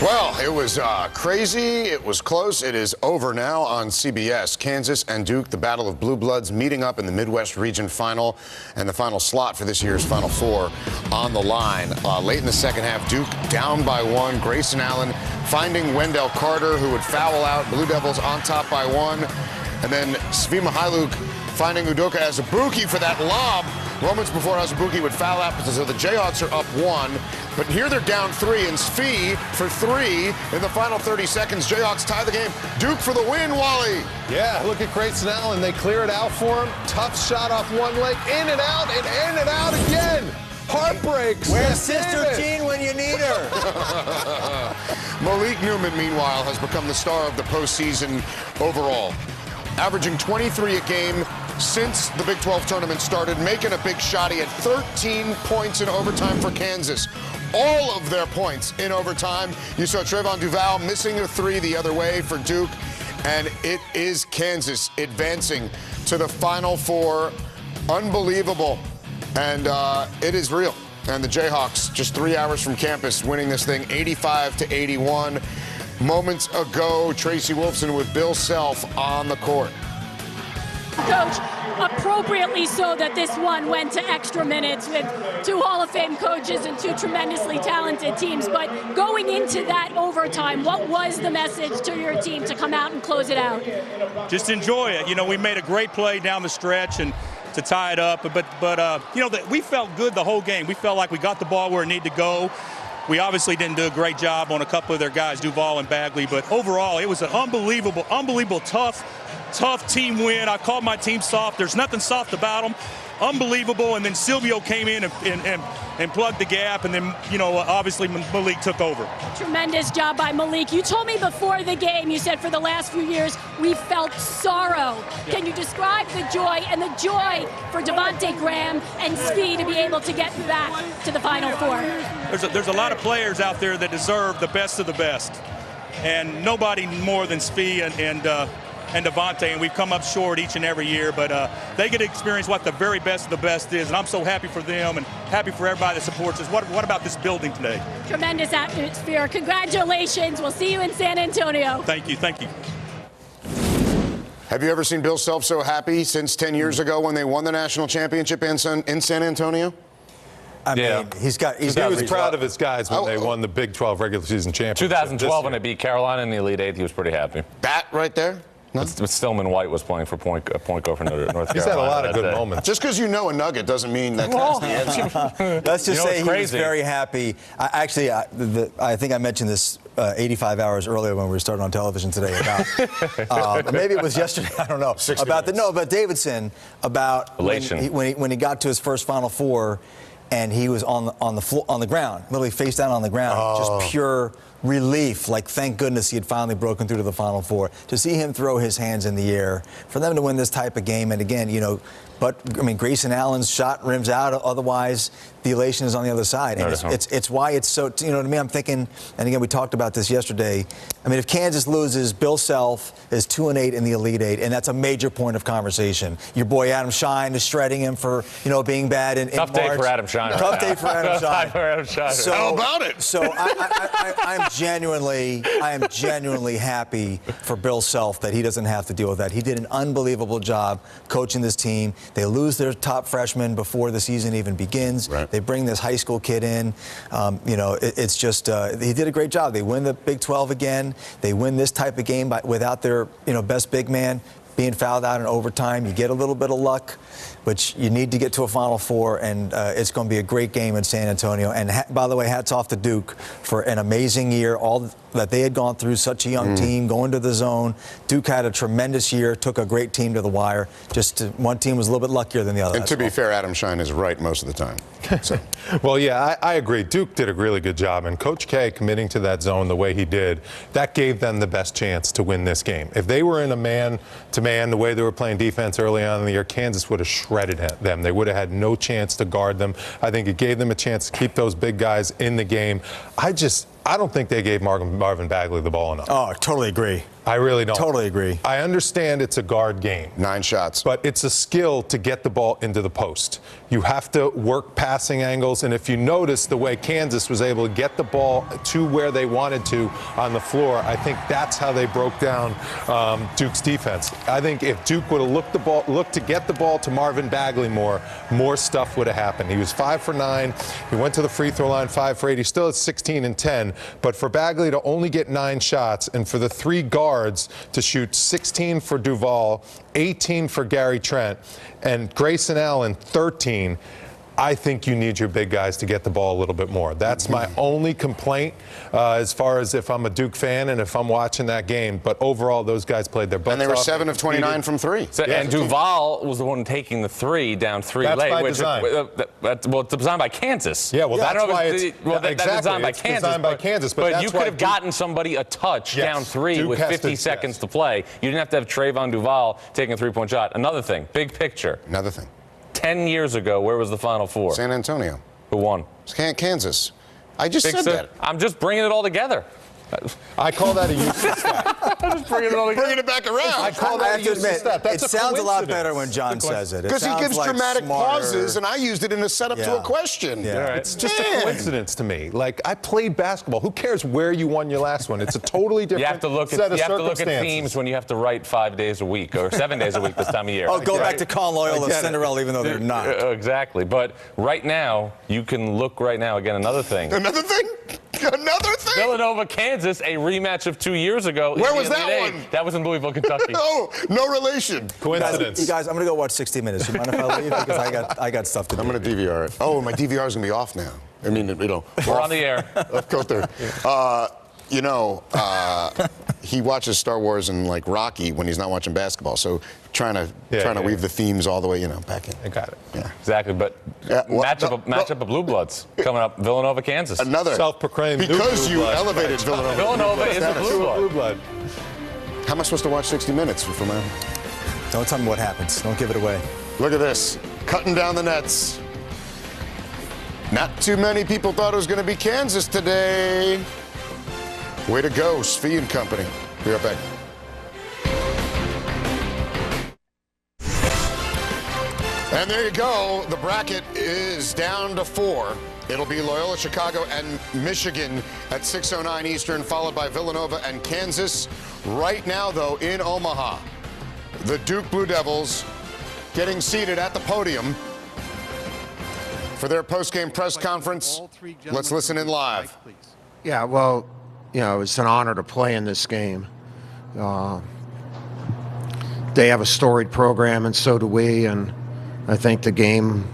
Well, it was crazy. It was close. It is over now on CBS. Kansas and Duke, the battle of blue bloods, meeting up in the Midwest Region Final, and the final slot for this year's Final Four on the line. Late in the second half, Duke down by one. Grayson Allen finding Wendell Carter, who would foul out. Blue Devils on top by one. And then Svi Mykhailiuk finding Udoka Azubuike for that lob. Moments before Azubuike would foul out, so the Jayhawks are up one. But here they're down three, and Svi for three in the final 30 seconds. Jayhawks tie the game. Duke for the win, Wally. Yeah, look at Grayson Allen. They clear it out for him. Tough shot off one leg. In and out, and in and out again. Heartbreaks. Where's Sister Jean when you need her? Malik Newman, meanwhile, has become the star of the postseason overall. Averaging 23 a game since the Big 12 tournament started, making a big shot. He had 13 points in overtime for Kansas. All of their points in overtime. You saw Trayvon Duval missing a three the other way for Duke. And it is Kansas advancing to the Final Four. Unbelievable. And it is real. And the Jayhawks, just 3 hours from campus, winning this thing 85-81. Moments ago, Tracy Wolfson with Bill Self on the court. Coach, appropriately so that this one went to extra minutes with two Hall of Fame coaches and two tremendously talented teams. But going into that overtime, what was the message to your team to come out and close it out? Just enjoy it. You know, we made a great play down the stretch and to tie it up. But you know, we felt good the whole game. We felt like we got the ball where it needed to go. We obviously didn't do a great job on a couple of their guys, Duval and Bagley, but overall it was an unbelievable, tough team win. I called my team soft. There's nothing soft about them. Unbelievable. And then Silvio came in and plugged the gap, and then, you know, obviously Malik took over. Tremendous job by Malik. You told me before the game, you said for the last few years, we felt sorrow. Yeah. Can you describe the joy and the joy for Devontae Graham and Svi to be able to get back to the Final Four? There's a lot of players out there that deserve the best of the best, and nobody more than Svi and Devontae, and we've come up short each and every year, but they get to experience what the very best of the best is, and I'm so happy for them and happy for everybody that supports us. What about this building today? Tremendous atmosphere. Congratulations. We'll see you in San Antonio. Thank you. Thank you. Have you ever seen Bill Self so happy since 10 years ago when they won the national championship in San Antonio? I mean, he was proud of his guys when they won the Big 12 regular season championship. 2012 when they beat Carolina in the Elite Eight, he was pretty happy. That right there? No? But Stillman White was playing for point guard for North Carolina. He's had a lot of good moments. Just because you know a nugget doesn't mean that's the answer. Let's just say he was very happy. I think I mentioned this 85 hours earlier when we were starting on television today about maybe it was yesterday, I don't know. About Davidson, about when he got to his first Final Four and he was on the ground, literally face down on the ground, just pure relief. Like, thank goodness he had finally broken through to the Final Four. To see him throw his hands in the air, for them to win this type of game, and again, you know, but I mean, Grayson Allen's shot rims out. Otherwise, the elation is on the other side. And it's why it's so, you know what I mean? I'm thinking, and again, we talked about this yesterday. I mean, if Kansas loses, Bill Self is 2-8 in the Elite Eight, and that's a major point of conversation. Your boy Adam Shine is shredding him for, you know, being bad in March. Day for Adam Shine. Tough day for Adam Shine. So, how about it? So I am genuinely happy for Bill Self that he doesn't have to deal with that. He did an unbelievable job coaching this team. They lose their top freshman before the season even begins. Right. They bring this high school kid in. You know, it's just he did a great job. They win the Big 12 again. They win this type of game without their, you know, best big man being fouled out in overtime. You get a little bit of luck, but you need to get to a Final Four, and it's going to be a great game in San Antonio. And by the way, hats off to Duke for an amazing year, all that they had gone through, such a young team, going to the zone. Duke had a tremendous year, took a great team to the wire. One team was a little bit luckier than the other. And to be fair, Adam Shine is right most of the time. So. Well, yeah, I agree. Duke did a really good job, and Coach K committing to that zone the way he did, that gave them the best chance to win this game. If they were in a man-to-man, the way they were playing defense early on in the year, Kansas would have shredded them. They would have had no chance to guard them. I think it gave them a chance to keep those big guys in the game. I don't think they gave Marvin Bagley the ball enough. Oh, I totally agree. I really don't. Totally agree. I understand it's a guard game. 9 shots. But it's a skill to get the ball into the post. You have to work passing angles, and if you notice the way Kansas was able to get the ball to where they wanted to on the floor, I think that's how they broke down Duke's defense. I think if Duke would have looked to get the ball to Marvin Bagley more stuff would have happened. He was 5 for 9. He went to the free throw line 5 for 8. He still at 16 and 10. But for Bagley to only get 9 shots, and for the 3 guards to shoot 16 for Duval, 18 for Gary Trent, and Grayson Allen 13, I think you need your big guys to get the ball a little bit more. That's my only complaint as far as if I'm a Duke fan and if I'm watching that game. But overall, those guys played their butts off. And they were 7 of 29 from 3. So, and Duval was the one taking the 3 down 3 That's late. by design. Well, it's designed by Kansas. Yeah, well, that's why it's exactly. That's designed by Kansas. Designed by Kansas, but you could have gotten somebody a touch down 3 Duke with 50 seconds to play. You didn't have to have Trayvon Duval taking a 3-point shot. Another thing, big picture. Another thing. 10 years ago, where was the Final Four? San Antonio. Who won? Kansas. I just said that. I'm just bringing it all together. I call that a useless stat. I'm just bringing it all together. Bringing it back around. I call that a useless stat. That's it sounds a lot better when John says it. Because he gives like dramatic smarter. pauses, and I used it in a setup to a question. Yeah. It's just a coincidence to me. Like, I played basketball. Who cares where you won your last one? It's a totally different You have to look set of at themes when you have to write 5 days a week or 7 days a week this time of year. Oh, go back to Colin Loyal of Cinderella, even though they're not. Exactly. But right now, you can look right now. Again, another thing. Another thing? Another thing? Villanova, Kansas, a rematch of 2 years ago. Where was that one? That was in Louisville, Kentucky. Oh, no relation. Coincidence. You guys, I'm going to go watch 60 Minutes. You mind if I leave? Because I got stuff to do. I'm going to DVR it. Oh, my DVR is going to be off now. I mean, you know. We're on the air. Of course there. You know, he watches Star Wars and like Rocky when he's not watching basketball. So trying to weave the themes all the way, back in. I got it. Yeah. Exactly. But matchup of Blue Bloods coming up. Villanova, Kansas. Another self-proclaimed because Blue you Blood. elevated Villanova. Villanova is a Blue Blood. How am I supposed to watch 60 Minutes for my? Don't tell me what happens. Don't give it away. Look at this, cutting down the nets. Not too many people thought it was going to be Kansas today. Way to go, Svi and company. Be right back. And there you go. The bracket is down to 4. It'll be Loyola Chicago and Michigan at 6:09 Eastern, followed by Villanova and Kansas. Right now, though, in Omaha, the Duke Blue Devils getting seated at the podium for their postgame press conference. Let's listen in live. Yeah, well, it's an honor to play in this game. They have a storied program, and so do we, and I think the game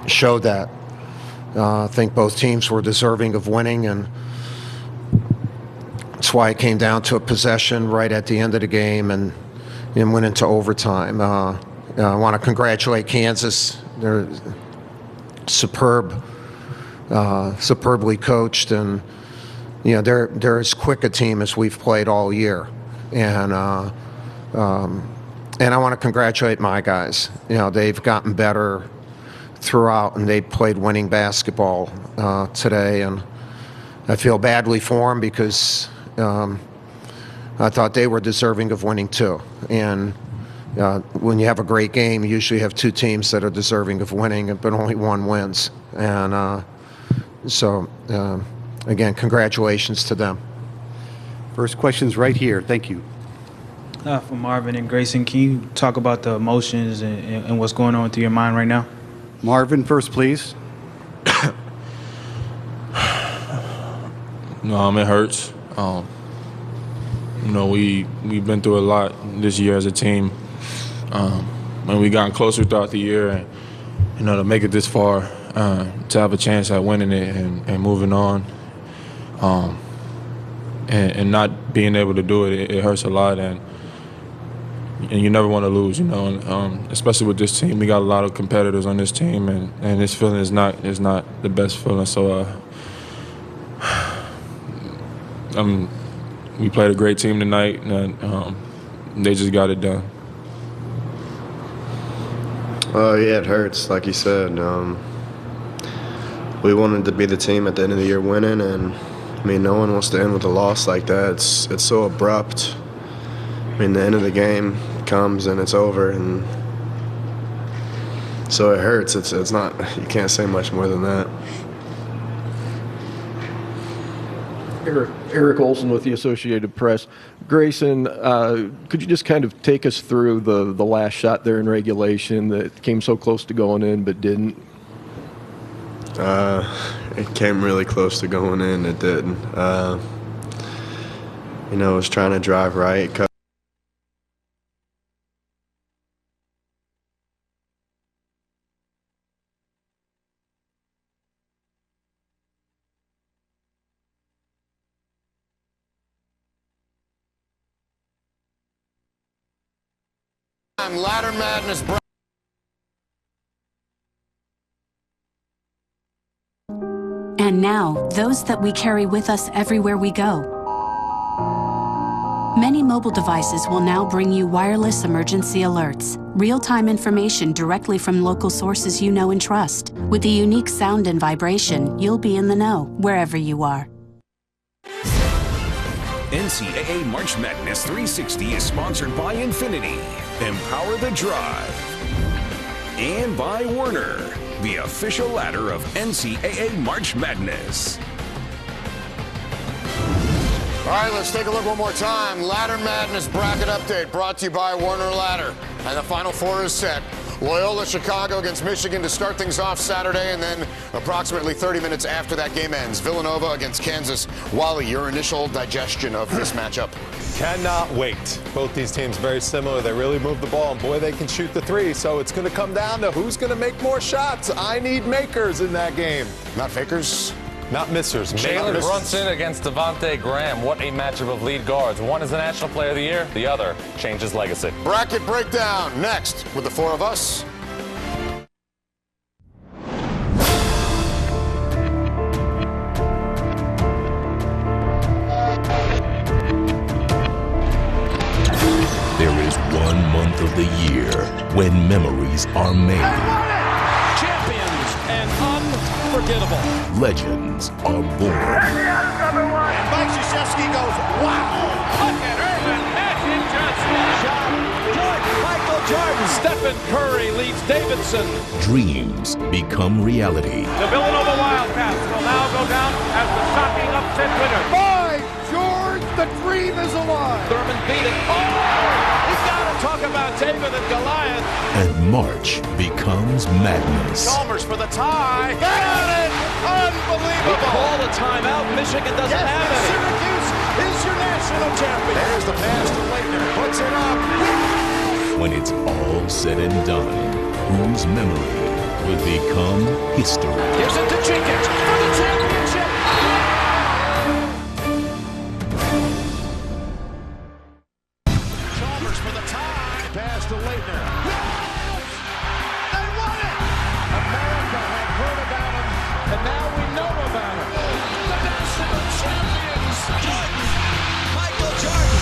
showed that. I think both teams were deserving of winning, and that's why it came down to a possession right at the end of the game and went into overtime. I want to congratulate Kansas. They're superbly coached, and they're as quick a team as we've played all year. And I want to congratulate my guys. They've gotten better throughout, and they played winning basketball today. And I feel badly for them because I thought they were deserving of winning too. And when you have a great game, you usually have 2 teams that are deserving of winning, but only one wins. And so, again, congratulations to them. First question's right here. Thank you. For Marvin and Grayson, can you talk about the emotions and what's going on through your mind right now? Marvin first, please. It hurts. We've been through a lot this year as a team. And we gotten closer throughout the year, and to make it this far, to have a chance at winning it and moving on, and not being able to do it, it hurts a lot. And you never want to lose, especially with this team. We got a lot of competitors on this team, and this feeling is not the best feeling. So we played a great team tonight, and they just got it done. Yeah, it hurts, like you said. We wanted to be the team at the end of the year winning, and I mean, no one wants to end with a loss like that. It's so abrupt. I mean, the end of the game comes and it's over, and so it hurts. It's not. You can't say much more than that. Eric Olson with the Associated Press. Grayson, could you just kind of take us through the last shot there in regulation that came so close to going in but didn't? It came really close to going in. It didn't. You know, I was trying to drive right. Ladder Madness. And now, those that we carry with us everywhere we go. Many mobile devices will now bring you wireless emergency alerts, real-time information directly from local sources you know and trust. With the unique sound and vibration, you'll be in the know, wherever you are. NCAA March Madness 360 is sponsored by Infinity, Empower the Drive, and by Werner, the official ladder of NCAA March Madness. All right, let's take a look one more time. Ladder Madness bracket update brought to you by Werner Ladder. And the Final Four is set. Loyola Chicago against Michigan to start things off Saturday, and then approximately 30 minutes after that game ends, Villanova against Kansas. Wally, your initial digestion of this matchup? Cannot wait. Both these teams very similar. They really move the ball, and boy, they can shoot the three. So it's going to come down to who's going to make more shots. I need makers in that game. Not fakers? Not missers. Jalen Brunson against Devontae Graham. What a matchup of lead guards. One is the National Player of the Year. The other changes legacy. Bracket breakdown next with the four of us. There is 1 month of the year when memories are made. And unforgettable. Legends are born. And Mike Krzyzewski goes, wow! Look at Irvin, magic just Michael Jordan. Stephen Curry leads Davidson. Dreams become reality. The Villanova Wildcats will now go down as the shocking upset winner. By George, the dream is alive. Thurman beat it. Oh! We've got to talk about David and Goliath. And March becomes madness. Chalmers for the tie. Got it! Unbelievable! We call a timeout. Michigan doesn't have it. Syracuse is your national champion. There's the pass to Leitner. Puts it up. When it's all said and done, whose memory will become history? Gives it to Jenkins for the championship. Chalmers for the tie. Pass to Leitner. They won it! America had heard about him, and now we know about him. The national champions, Jordan, Michael Jordan.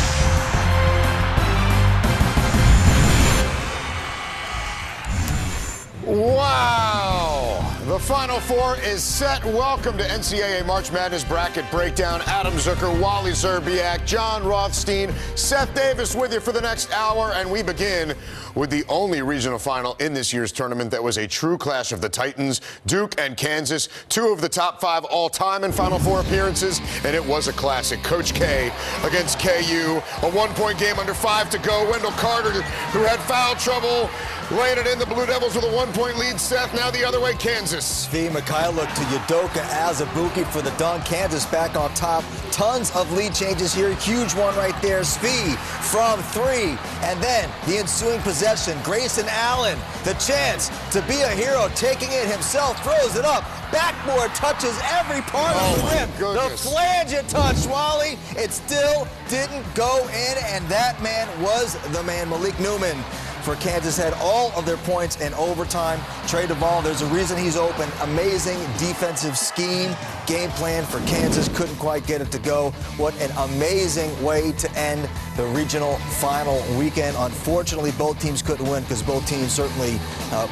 Wow! The Final Four is set. Welcome to NCAA March Madness Bracket Breakdown. Adam Zucker, Wally Zerbiak, John Rothstein, Seth Davis with you for the next hour. And we begin with the only regional final in this year's tournament that was a true clash of the Titans, Duke and Kansas, two of the top 5 all-time in Final Four appearances, and it was a classic. Coach K against KU, a 1-point game under 5 to go. Wendell Carter, who had foul trouble, laying it in. The Blue Devils with a 1-point lead. Seth, now the other way, Kansas. Svi Mikhailuk to Udoka Azubuike for the dunk. Kansas back on top. Tons of lead changes here. Huge one right there. Svi from 3. And then the ensuing possession. Grayson Allen, the chance to be a hero, taking it himself, throws it up. Backboard touches every part of the rim. The flange it touched, Wally. It still didn't go in, and that man was the man. Malik Newman for Kansas had all of their points in overtime. Trey Duvall, there's a reason he's open. Amazing defensive scheme, game plan for Kansas. Couldn't quite get it to go. What an amazing way to end the regional final weekend. Unfortunately, both teams couldn't win because both teams certainly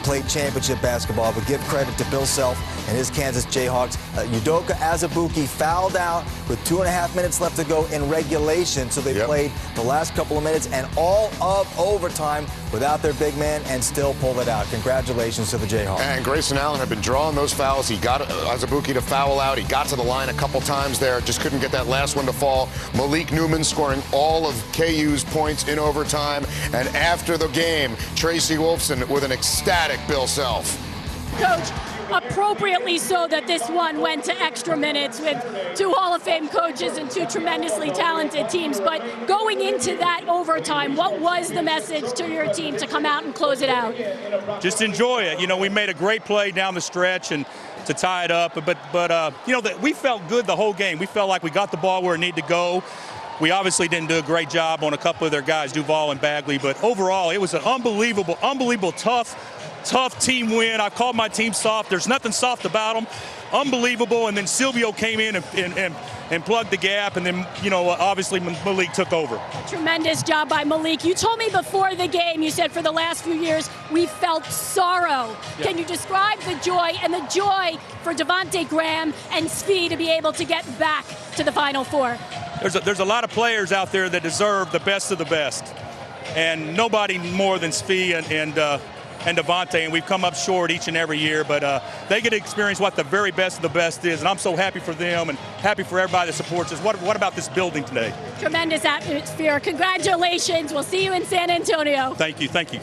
played championship basketball. But give credit to Bill Self and his Kansas Jayhawks. Udoka Azubuike fouled out with 2.5 minutes left to go in regulation. So they played the last couple of minutes and all of overtime without their big man and still pulled it out. Congratulations to the Jayhawks. And Grayson Allen had been drawing those fouls. He got Azubuike to foul out. He got to the line a couple times there. Just couldn't get that last one to fall. Malik Newman scoring all of KU's points in overtime. And after the game, Tracy Wolfson with an ecstatic Bill Self. Coach, appropriately so that this one went to extra minutes with 2 Hall of Fame coaches and 2 tremendously talented teams. But going into that overtime, what was the message to your team to come out and close it out? Just enjoy it. You know, we made a great play down the stretch and to tie it up. But you know, we felt good the whole game. We felt like we got the ball where it needed to go. We obviously didn't do a great job on a couple of their guys, Duval and Bagley. But overall, it was an unbelievable tough team win. I called my team soft. There's nothing soft about them. Unbelievable. And then Silvio came in and plugged the gap. And then, you know, obviously Malik took over. Tremendous job by Malik. You told me before the game, you said for the last few years, we felt sorrow. Yeah. Can you describe the joy for Devontae Graham and Svi to be able to get back to the Final Four? There's a lot of players out there that deserve the best of the best. And nobody more than Svi and Devontae, and we've come up short each and every year, but they get to experience what the very best of the best is, and I'm so happy for them and happy for everybody that supports us. What about this building today? Tremendous atmosphere. Congratulations. We'll see you in San Antonio. Thank you. Thank you.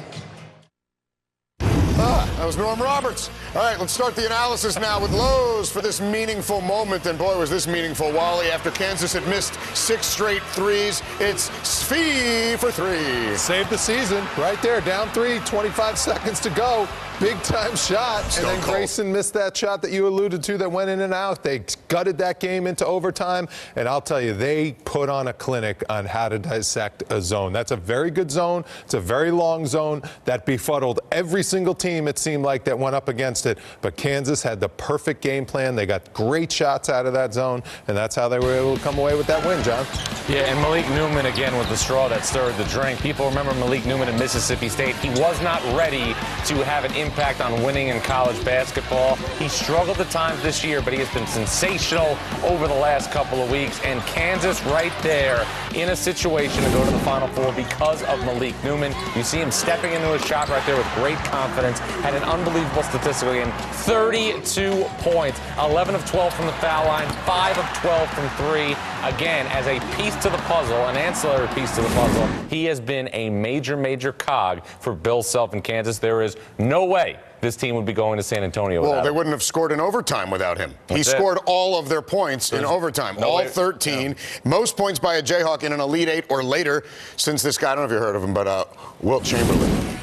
That was Norm Roberts. All right, let's start the analysis now with Lowe's for this meaningful moment. And boy, was this meaningful, Wally. After Kansas had missed 6 straight threes, it's Svi for 3. Saved the season right there, down 3, 25 seconds to go. Big time shot. Stone and then cold. Grayson missed that shot that you alluded to that went in and out. They gutted that game into overtime. And I'll tell you, they put on a clinic on how to dissect a zone. That's a very good zone. It's a very long zone that befuddled every single team, it seemed like, that went up against it. But Kansas had the perfect game plan. They got great shots out of that zone. And that's how they were able to come away with that win, John. Yeah, and Malik Newman again with the straw that stirred the drink. People remember Malik Newman at Mississippi State. He was not ready to have an impact on winning in college basketball. He struggled at times this year, but he has been sensational over the last couple of weeks. And Kansas right there in a situation to go to the Final Four because of Malik Newman. You see him stepping into a shot right there with great confidence. Had an unbelievable statistical game. 32 points, 11 of 12 from the foul line, 5 of 12 from 3. Again, as a piece to the puzzle, an ancillary piece to the puzzle, he has been a major cog for Bill Self in Kansas. There is no way this team would be going to San Antonio without him. They wouldn't have scored in overtime without him. He That's scored all of their points in overtime, all 13. Yeah. Most points by a Jayhawk in an Elite 8 or later since this guy, I don't know if you heard of him, but Wilt Chamberlain.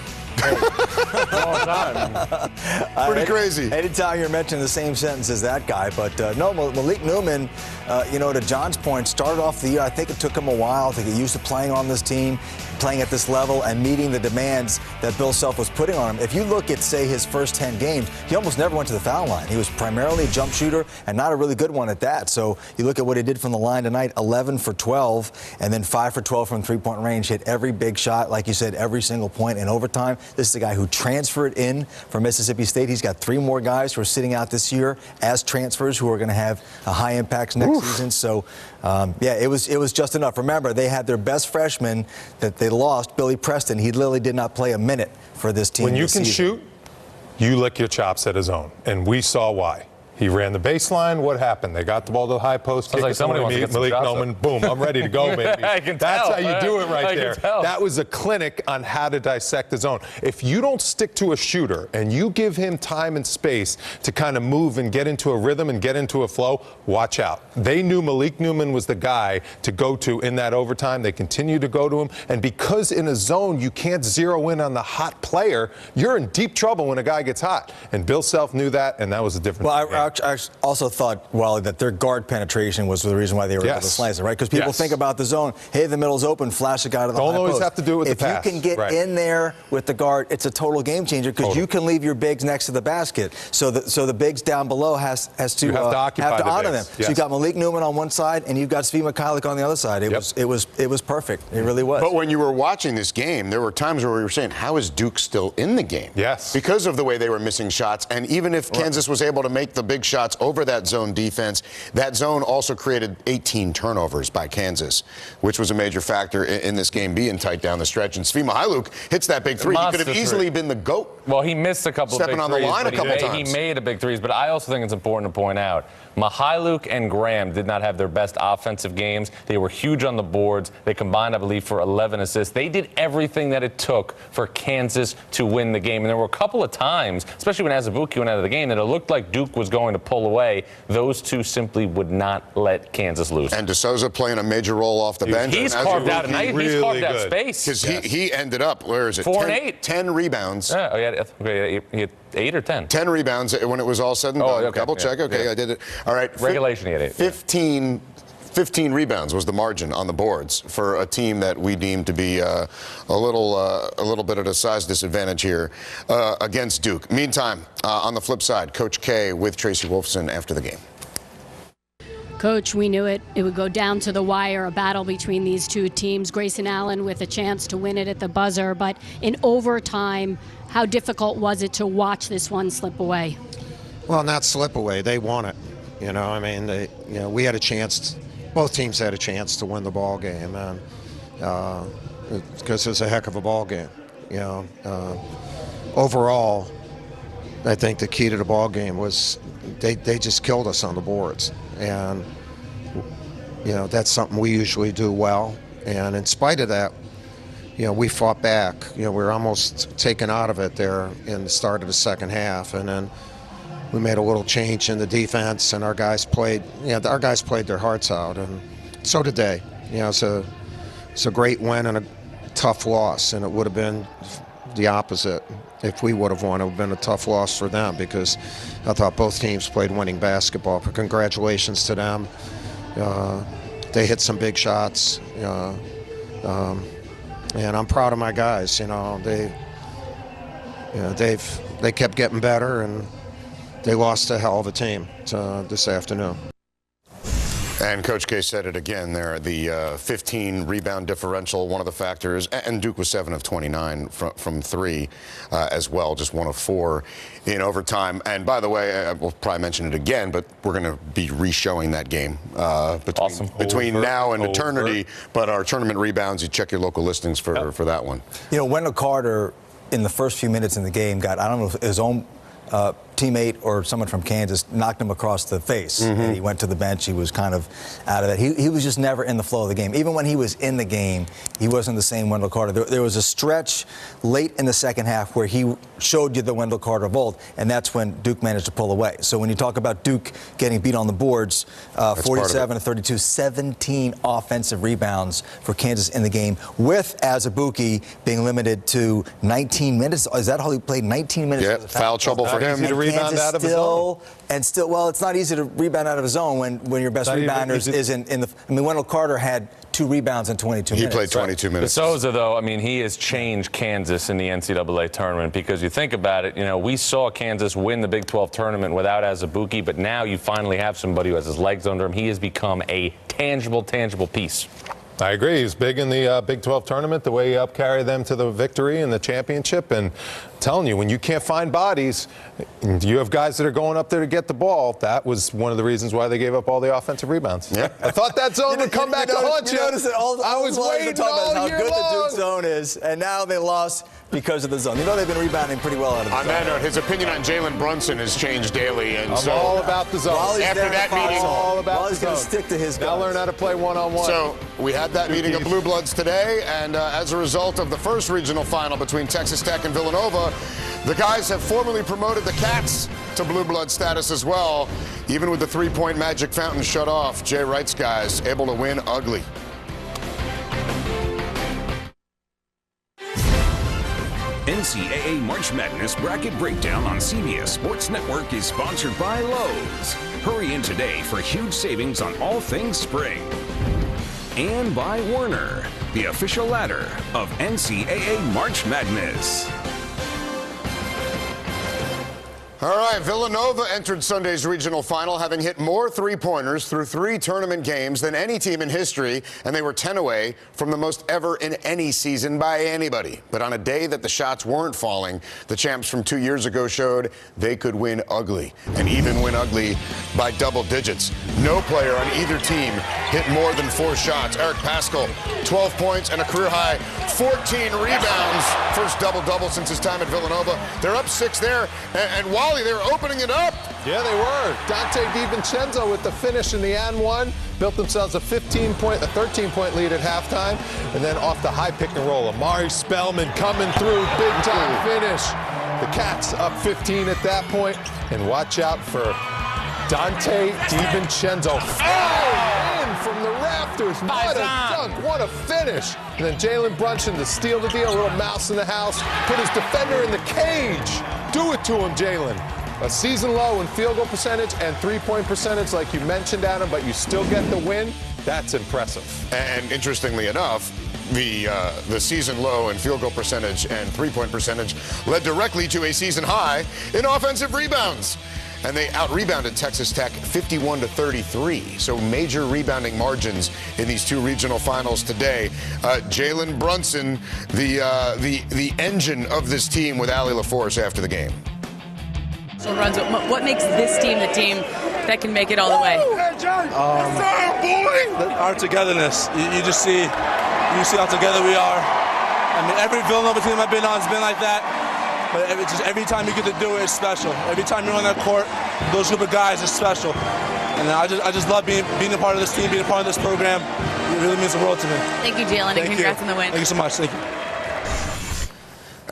Pretty crazy. Anytime you're mentioning the same sentence as that guy, but no, Malik Newman, to John's point, started off the year. I think it took him a while to get used to playing on this team, playing at this level, and meeting the demands that Bill Self was putting on him. If you look at, say, his first 10 games, he almost never went to the foul line. He was primarily a jump shooter and not a really good one at that. So you look at what he did from the line tonight, 11 for 12, and then 5 for 12 from three-point range. Hit every big shot, like you said, every single point in overtime. This is a guy who transferred in from Mississippi State. He's got 3 more guys who are sitting out this year as transfers who are going to have a high impact next season. So, it was just enough. Remember, they had their best freshman that they lost, Billy Preston. He literally did not play a minute for this team. When you can shoot, you lick your chops at his own, and we saw why. He ran the baseline. What happened? They got the ball to the high post. Like somebody wants to get Malik Newman. Boom! I'm ready to go, baby. That's how you do it right there. That was a clinic on how to dissect the zone. If you don't stick to a shooter and you give him time and space to kind of move and get into a rhythm and get into a flow, watch out. They knew Malik Newman was the guy to go to in that overtime. They continue to go to him, and because in a zone you can't zero in on the hot player, you're in deep trouble when a guy gets hot. And Bill Self knew that, and that was a difference. Well, I also thought, Wally, that their guard penetration was the reason why they were able to slice it, right? Because people think about the zone. Hey, the middle's open, flash a guy to the high post. Don't always have to do it with the pass. If you can get in there with the guard, it's a total game changer because you can leave your bigs next to the basket. So the bigs down below has to honor them. So you've got Malik Newman on one side and you've got Svi Mikhailiuk on the other side. It was perfect. It really was. But when you were watching this game, there were times where we were saying, how is Duke still in the game? Yes. Because of the way they were missing shots. And even if Kansas was able to make the big shots over that zone defense, that zone also created 18 turnovers by Kansas, which was a major factor in this game being tight down the stretch. And Svi Mikhailiuk hits that big three. He could have easily been the GOAT. Well, he missed a couple of big threes. Stepping on the line a couple times. He made a big threes, but I also think it's important to point out Mikhailiuk and Graham did not have their best offensive games. They were huge on the boards. They combined, I believe, for 11 assists. They did everything that it took for Kansas to win the game. And there were a couple of times, especially when Azubuike went out of the game, that it looked like Duke was going to pull away. Those two simply would not let Kansas lose. And DeSouza playing a major role off the bench. He's carved out a night. He's carved out space. Because he ended up, where is it? 4 and 8. 10 rebounds. Yeah, he had 8 or 10? 10 rebounds when it was all said and done. Okay. Double check. Okay, I did it. All right. Regulation, he had 8. 15 rebounds was the margin on the boards for a team that we deemed to be a little bit at a size disadvantage here against Duke. Meantime, on the flip side, Coach K with Tracy Wolfson after the game. Coach, we knew it would go down to the wire, a battle between these two teams. Grayson Allen with a chance to win it at the buzzer, but in overtime, how difficult was it to watch this one slip away? Well, not slip away. They won it. We had a chance. Both teams had a chance to win the ball game, and because it was a heck of a ball game. Overall, I think the key to the ball game was they just killed us on the boards, and that's something we usually do well. And in spite of that, we fought back. We were almost taken out of it there in the start of the second half, and then we made a little change in the defense, and our guys played their hearts out, and so did they. It's a great win and a tough loss, and it would have been the opposite if we would have won. It would have been a tough loss for them because I thought both teams played winning basketball. But congratulations to them. They hit some big shots, and I'm proud of my guys. They kept getting better, and they lost a hell of a team this afternoon. And Coach K said it again there, the 15 rebound differential, one of the factors. And Duke was 7 of 29 from 3 as well, just 1 of 4 in overtime. And by the way, we'll probably mention it again, but we're going to be re-showing that game between now and eternity. But our tournament rebounds, you check your local listings for that one. Wendell Carter, in the first few minutes in the game, got, I don't know if his own teammate or someone from Kansas knocked him across the face. And he went to the bench. He was kind of out of it. He was just never in the flow of the game. Even when he was in the game, he wasn't the same Wendell Carter. There was a stretch late in the second half where he showed you the Wendell Carter of old, and that's when Duke managed to pull away. So when you talk about Duke getting beat on the boards, 47-32, 17 offensive rebounds for Kansas in the game, with Azubuike being limited to 19 minutes. Is that how he played? 19 minutes? Yeah, foul trouble for him. Easy to rebound out of his zone. Well, it's not easy to rebound out of his zone when your best rebounder isn't in the. I mean, Wendell Carter had 2 rebounds in 22 minutes. He played 22 minutes. DeSouza, though, I mean, he has changed Kansas in the NCAA tournament because you think about it, we saw Kansas win the Big 12 tournament without Azubuike, but now you finally have somebody who has his legs under him. He has become a tangible piece. I agree. He's big in the Big 12 tournament, the way he up-carried them to the victory and the championship. And I'm telling you, when you can't find bodies, you have guys that are going up there to get the ball. That was one of the reasons why they gave up all the offensive rebounds. Yeah. I thought that zone would come back to haunt you. Notice that I was waiting all how good the Duke zone is, and now they lost because of the zone. They've been rebounding pretty well out of the zone. On that note, his opinion on Jalen Brunson has changed daily. And I'm all about the zone. After that meeting, all about Wally's going to stick to his guns. Now learn how to play one-on-one. So we had that meeting of Blue Bloods today, and as a result of the first regional final between Texas Tech and Villanova, the guys have formally promoted the Cats to Blue Blood status as well. Even with the three-point magic fountain shut off, Jay Wright's guys able to win ugly. NCAA March Madness Bracket Breakdown on CBS Sports Network is sponsored by Lowe's. Hurry in today for huge savings on all things spring. And by Werner, the official ladder of NCAA March Madness. All right, Villanova entered Sunday's regional final having hit more three-pointers through 3 tournament games than any team in history, and they were 10 away from the most ever in any season by anybody. But on a day that the shots weren't falling, the champs from 2 years ago showed they could win ugly, and even win ugly by double digits. No player on either team hit more than 4 shots. Eric Paschall, 12 points and a career-high 14 rebounds. First double-double since his time at Villanova. They're up 6 there, and Wally, they were opening it up. Yeah, they were. Dante DiVincenzo with the finish in the and one. Built themselves a 13-point lead at halftime. And then off the high pick and roll, Amari Spellman coming through. Big time finish. The Cats up 15 at that point. And watch out for Dante DiVincenzo. Oh! In from the rafters. What a dunk. What a finish. And then Jalen Brunson to steal the deal. A little mouse in the house. Put his defender in the cage. Do it to him, Jalen. A season low in field goal percentage and three-point percentage, like you mentioned, Adam, but you still get the win. That's impressive. And interestingly enough, the season low in field goal percentage and three-point percentage led directly to a season high in offensive rebounds. And they out-rebounded Texas Tech 51-33. So major rebounding margins in these 2 regional finals today. Jalen Brunson, the engine of this team, with Allie LaForce after the game. So runs. What makes this team the team that can make it all the way? Our togetherness. You just see how together we are. I mean, every Villanova team I've been on has been like that. But every time you get to do it, it's special. Every time you're on that court, those group of guys is special. And I just love being a part of this team, being a part of this program. It really means the world to me. Thank you, Jalen, and congrats on the win. Thank you so much. Thank you.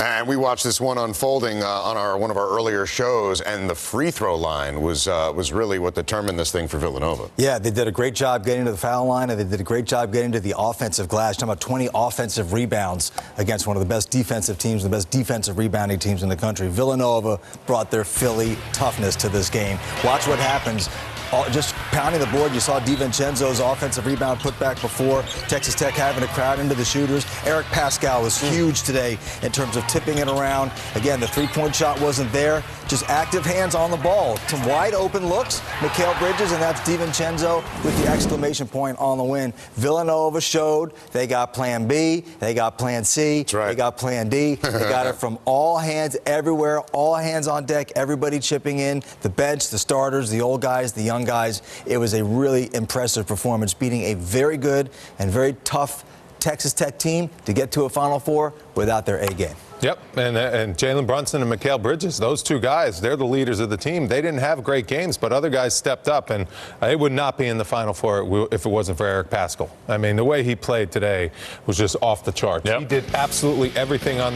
And we watched this one unfolding on one of our earlier shows, and the free throw line was really what determined this thing for Villanova. Yeah, they did a great job getting to the foul line, and they did a great job getting to the offensive glass. Talking about 20 offensive rebounds against one of the best defensive teams, the best defensive rebounding teams in the country. Villanova brought their Philly toughness to this game. Watch what happens. Just pounding the board. You saw DiVincenzo's offensive rebound put back before. Texas Tech having a crowd into the shooters. Eric Paschall was huge today in terms of tipping it around. Again, the three-point shot wasn't there. Just active hands on the ball. Some wide open looks. Mikal Bridges, and that's DiVincenzo with the exclamation point on the win. Villanova showed they got plan B, they got plan C, they got plan D. They got it from all hands everywhere, all hands on deck, everybody chipping in, the bench, the starters, the old guys, the young guys. It was a really impressive performance, beating a very good and very tough Texas Tech team to get to a Final Four without their A game. Yep, and Jalen Brunson and Mikal Bridges, those 2 guys, they're the leaders of the team. They didn't have great games, but other guys stepped up, and they would not be in the Final Four if it wasn't for Eric Paschall. I mean, the way he played today was just off the charts. Yep. He did absolutely everything out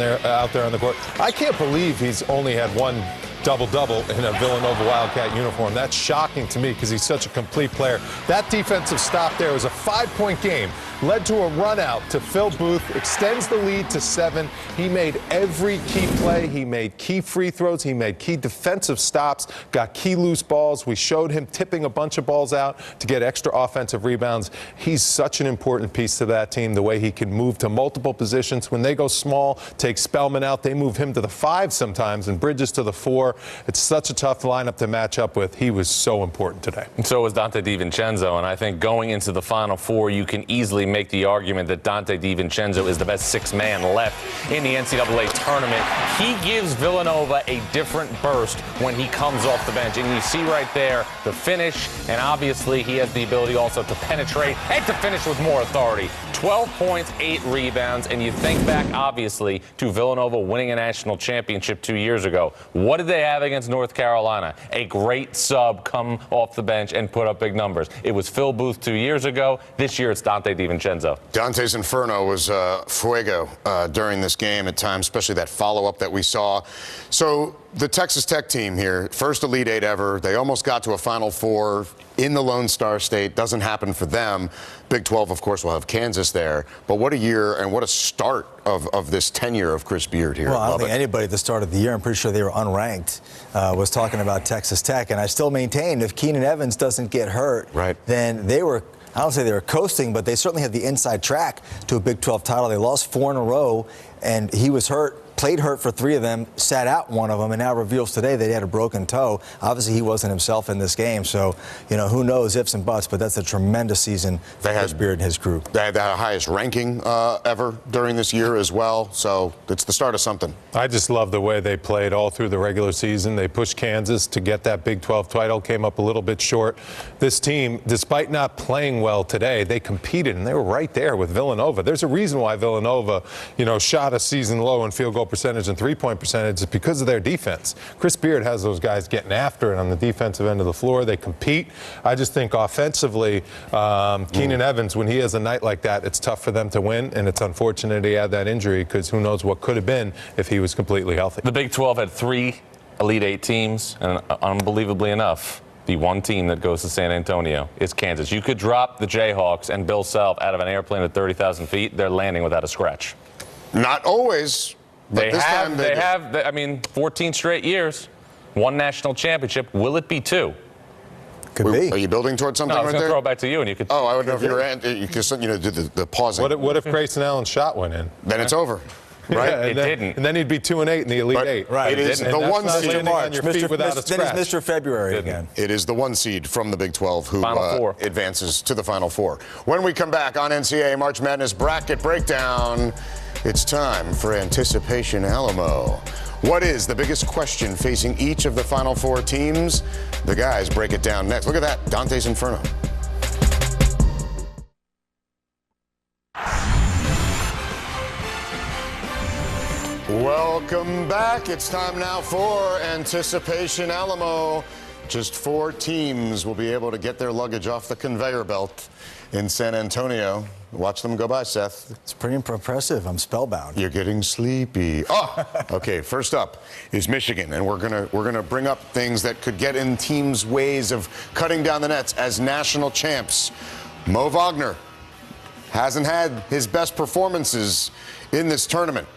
there on the court. I can't believe he's only had 1 double-double in a Villanova Wildcat uniform. That's shocking to me because he's such a complete player. That defensive stop there was a 5-point game. Led to a run out to Phil Booth, extends the lead to 7. He made every key play. He made key free throws. He made key defensive stops, got key loose balls. We showed him tipping a bunch of balls out to get extra offensive rebounds. He's such an important piece to that team, the way he can move to multiple positions. When they go small, take Spellman out, they move him to the 5 sometimes and Bridges to the 4. It's such a tough lineup to match up with. He was so important today. And so was Dante DiVincenzo, and I think going into the Final Four, you can easily make the argument that Dante DiVincenzo is the best 6th man left in the NCAA tournament. He gives Villanova a different burst when he comes off the bench, and you see right there the finish, and obviously he has the ability also to penetrate and to finish with more authority. 12 points, 8 rebounds, and you think back, obviously, to Villanova winning a national championship 2 years ago. What did they have against North Carolina? A great sub come off the bench and put up big numbers. It was Phil Booth 2 years ago. This year, it's Dante DiVincenzo. Dante's Inferno was fuego during this game at times, especially that follow-up that we saw. So the Texas Tech team here, first Elite Eight ever. They almost got to a Final Four in the Lone Star State. Doesn't happen for them. Big 12, of course, will have Kansas there. But what a year and what a start of this tenure of Chris Beard here. Well, I don't think anybody at the start of the year, I'm pretty sure they were unranked, was talking about Texas Tech. And I still maintain if Keenan Evans doesn't get hurt, then they were, I don't say they were coasting, but they certainly had the inside track to a Big 12 title. They lost 4 in a row, and he was hurt. Played hurt for 3 of them, sat out 1 of them, and now reveals today that he had a broken toe. Obviously, he wasn't himself in this game, so, who knows, ifs and buts, but that's a tremendous season for Chris Beard and his crew. They had the highest ranking ever during this year as well, so it's the start of something. I just love the way they played all through the regular season. They pushed Kansas to get that Big 12 title, came up a little bit short. This team, despite not playing well today, they competed, and they were right there with Villanova. There's a reason why Villanova, shot a season low in field goal percentage and three-point percentage. Is because of their defense. Chris Beard has those guys getting after it on the defensive end of the floor. They compete. I just think offensively, Keenan Evans, when he has a night like that, it's tough for them to win, and it's unfortunate he had that injury because who knows what could have been if he was completely healthy. The Big 12 had 3 Elite Eight teams, and unbelievably enough, the one team that goes to San Antonio is Kansas. You could drop the Jayhawks and Bill Self out of an airplane at 30,000 feet. They're landing without a scratch. Not always. They have 14 straight years, 1 national championship. Will it be 2? Could be. Are you building towards something no, I was right going there? to throw it back to you, and you could. Oh, I would know if you were, do the pausing. What if Grayson Allen's shot went in? Then it's over. Right? Yeah, it didn't. And then he'd be 2-8 in the Elite Eight. Right. It is the one seed. On your feet without a Then scratch. he's Mr. February again. It is the 1 seed from the Big 12 who Final Four. advances to the Final Four. When we come back on NCAA March Madness Bracket Breakdown, it's time for Anticipation Alamo. What is the biggest question facing each of the Final Four teams? The guys break it down next. Look at that, Dante's Inferno. Welcome back. It's time now for Anticipation Alamo. Just 4 teams will be able to get their luggage off the conveyor belt in San Antonio. Watch them go by, Seth. It's pretty impressive. I'm spellbound. You're getting sleepy. Oh, okay. First up is Michigan, and we're gonna bring up things that could get in teams' ways of cutting down the nets as national champs. Mo Wagner hasn't had his best performances in this tournament.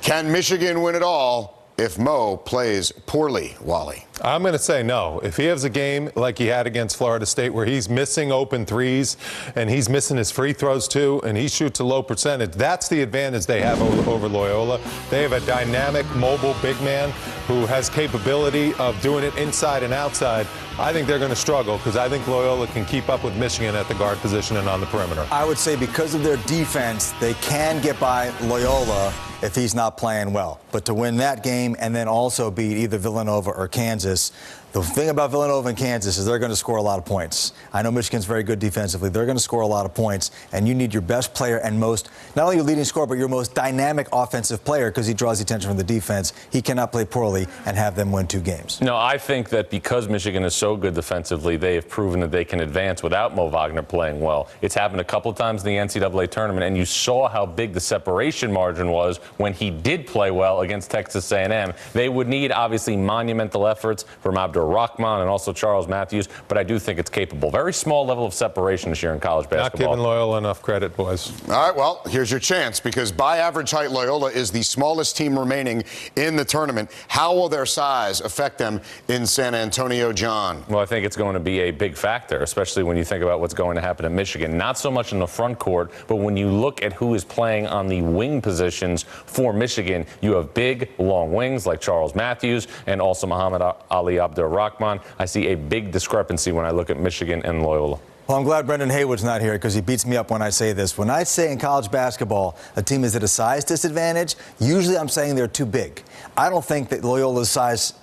Can Michigan win it all if Mo plays poorly, Wally? I'm going to say no. If he has a game like he had against Florida State where he's missing open threes and he's missing his free throws too and he shoots a low percentage, that's the advantage they have over Loyola. They have a dynamic, mobile big man who has capability of doing it inside and outside. I think they're going to struggle because I think Loyola can keep up with Michigan at the guard position and on the perimeter. I would say because of their defense, they can get by Loyola if he's not playing well. But to win that game and then also beat either Villanova or Kansas, the thing about Villanova and Kansas is they're going to score a lot of points. I know Michigan's very good defensively. They're going to score a lot of points, and you need your best player and not only your leading scorer, but your most dynamic offensive player because he draws the attention from the defense. He cannot play poorly and have them win 2 games. No, I think that because Michigan is so good defensively, they have proven that they can advance without Mo Wagner playing well. It's happened a couple times in the NCAA tournament, and you saw how big the separation margin was when he did play well against Texas A&M. They would need, obviously, monumental efforts from Rahman and also Charles Matthews, but I do think it's capable. Very small level of separation this year in college basketball. Not giving Loyola enough credit, boys. All right, well, here's your chance because by average height, Loyola is the smallest team remaining in the tournament. How will their size affect them in San Antonio, John? Well, I think it's going to be a big factor, especially when you think about what's going to happen in Michigan. Not so much in the front court, but when you look at who is playing on the wing positions for Michigan, you have big, long wings like Charles Matthews and also Muhammad Ali Abdur-Rahman. I see a big discrepancy when I look at Michigan and Loyola. Well, I'm glad Brendan Haywood's not here because he beats me up when I say this. When I say in college basketball a team is at a size disadvantage, usually I'm saying they're too big. I don't think that Loyola's size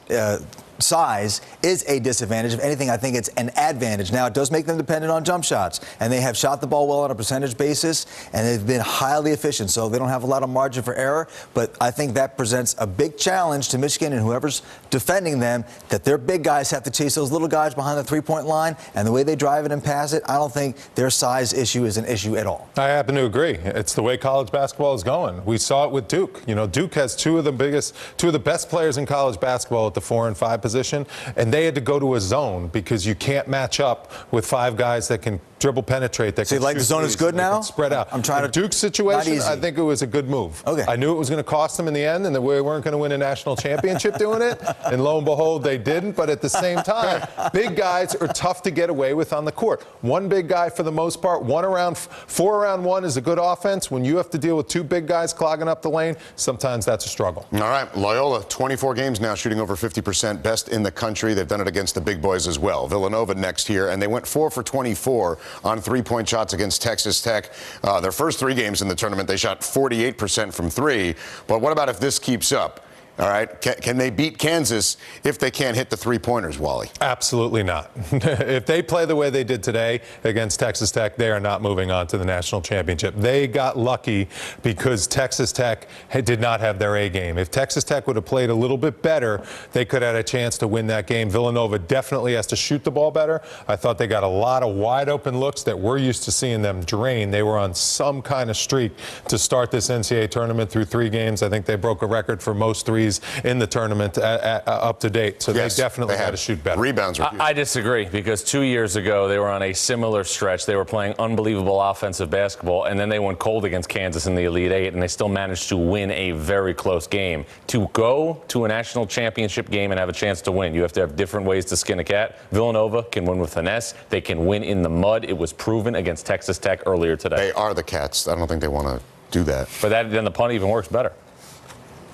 size is a disadvantage. If anything, I think it's an advantage. Now, it does make them dependent on jump shots, and they have shot the ball well on a percentage basis, and they've been highly efficient, so they don't have a lot of margin for error. But I think that presents a big challenge to Michigan and whoever's defending them, that their big guys have to chase those little guys behind the three-point line, and the way they drive it and pass it, I don't think their size issue is an issue at all. I happen to agree. It's the way college basketball is going. We saw it with Duke. You know, Duke has two of the best players in college basketball at the 4 and 5 position, and they had to go to a zone because you can't match up with 5 guys that can dribble penetrate. That so you like the zone is good now? Spread out. I'm trying to. Duke's situation, I think it was a good move. Okay. I knew it was going to cost them in the end, and that we weren't going to win a national championship doing it. And lo and behold, they didn't. But at the same time, big guys are tough to get away with on the court. One big guy for the most part. 4 around 1 is a good offense. When you have to deal with 2 big guys clogging up the lane, sometimes that's a struggle. All right, Loyola, 24 games now, shooting over 50%, best in the country. They've done it against the big boys as well. Villanova next year, and they went 4 for 24 on 3-point shots against Texas Tech. Their first 3 games in the tournament, they shot 48% from 3. But what about if this keeps up? All right, can they beat Kansas if they can't hit the 3-pointers, Wally? Absolutely not. If they play the way they did today against Texas Tech, they are not moving on to the national championship. They got lucky because Texas Tech did not have their A game. If Texas Tech would have played a little bit better, they could have had a chance to win that game. Villanova definitely has to shoot the ball better. I thought they got a lot of wide open looks that we're used to seeing them drain. They were on some kind of streak to start this NCAA tournament through 3 games. I think they broke a record for most threes in the tournament up to date. So yes, they definitely had to shoot better. Rebounds were huge. I disagree, because 2 years ago they were on a similar stretch. They were playing unbelievable offensive basketball, and then they went cold against Kansas in the Elite Eight, and they still managed to win a very close game. To go to a national championship game and have a chance to win, you have to have different ways to skin a cat. Villanova can win with finesse. They can win in the mud. It was proven against Texas Tech earlier today. They are the Cats. I don't think they want to do that. But then the punt even works better.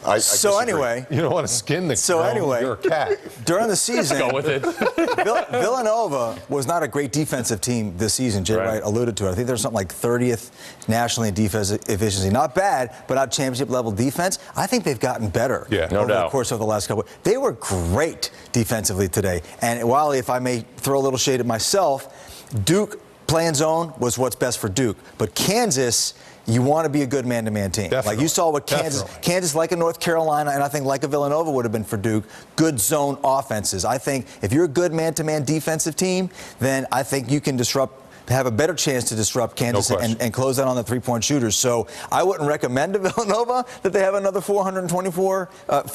I so disagree. anyway, you don't want to skin the. So anyway, you're a cat. During the season, go with it. Villanova was not a great defensive team this season. Jay Wright alluded to it. I think there's something like 30th nationally in defensive efficiency. Not bad, but not championship level defense. I think they've gotten better over the course of the last couple. They were great defensively today. And Wally, if I may throw a little shade at myself, Duke playing zone was what's best for Duke, but Kansas. You want to be a good man-to-man team. Definitely. Like you saw what Kansas, like a North Carolina, and I think like a Villanova would have been for Duke, good zone offenses. I think if you're a good man-to-man defensive team, then I think you can have a better chance to disrupt Kansas and close out on the 3-point shooters. So I wouldn't recommend to Villanova that they have another 4 of